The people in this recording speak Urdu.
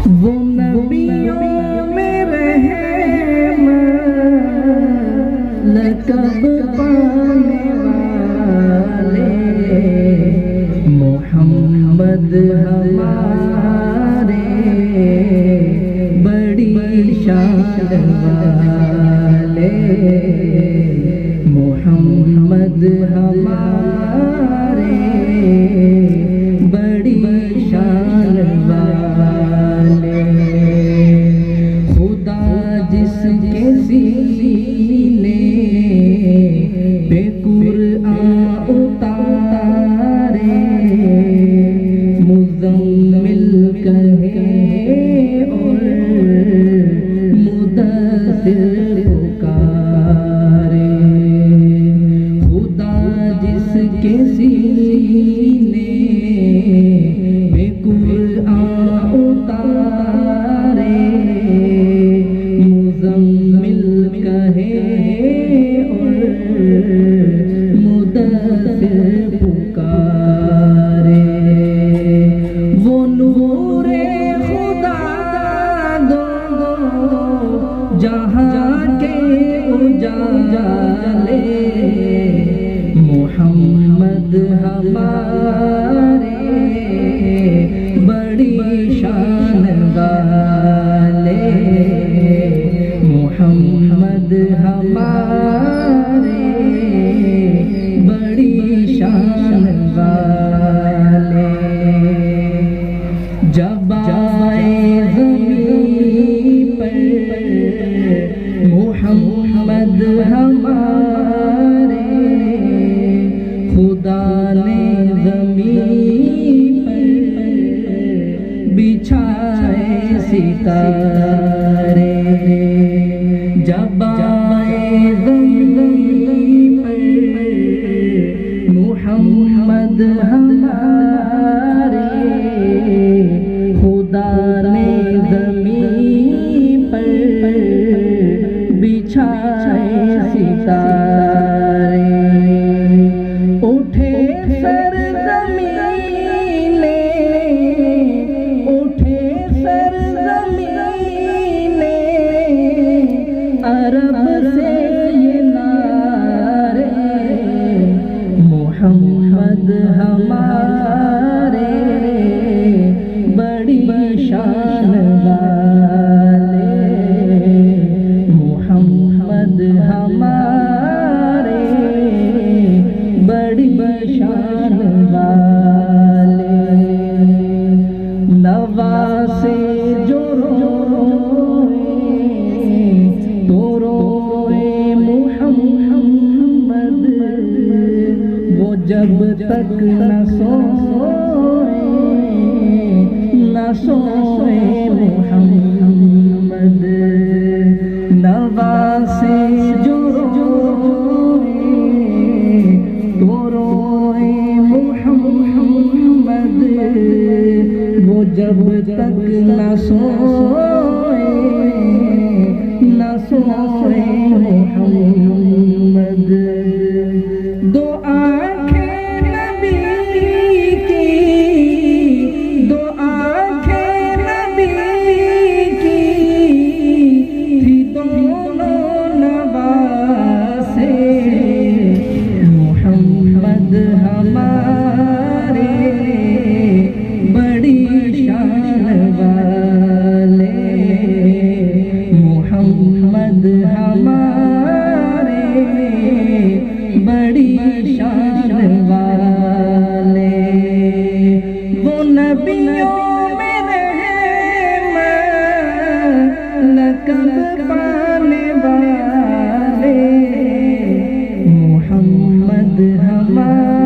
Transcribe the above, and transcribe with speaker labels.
Speaker 1: وہ نبیوں میں رحمت لقب پانے والے محمد ہمارے بڑی شان والے محمد ہمارے بڑی شان والے خدا جس کے سینے پہ قرآن اتارے مزمل کہے اور مدثر پکارے خدا جس کے سینے پہ قرآن اتارے مزمل کہے اور مدثر پکارے وہ نور خدا دو جہاں کے اجالے محمد ہمارے بڑی شان والے محمد ہمارے بڑی شان والے جب آئے زمین پر محمد ہمارے خدا نے زمین پر بچھائے ستارے جب آئے زمین پر محمد ہمارے خدا نے زمین پر بچھائے ستارے اٹھے سرزمین اٹھے سرزمین عرب سے یہ نعرے محمد ہمارے بڑی شان والے محمد ہمارے بڑی شان والے نواسے جو روئے تو روئے محمد وہ جب تک نہ سوئے محمد نواسے جو روئے تو روئے محمد وہ جب تک نہ سوئے محمد دو آنکھیں نبی کی دو آنکھیں نبی کی تھی دونوں نواسے محمد ہمارے بڑی شان والے محمد ہمارے بڑی شان والے وہ نبیوں میں رحمت لقب پانے والے محمد ہمارے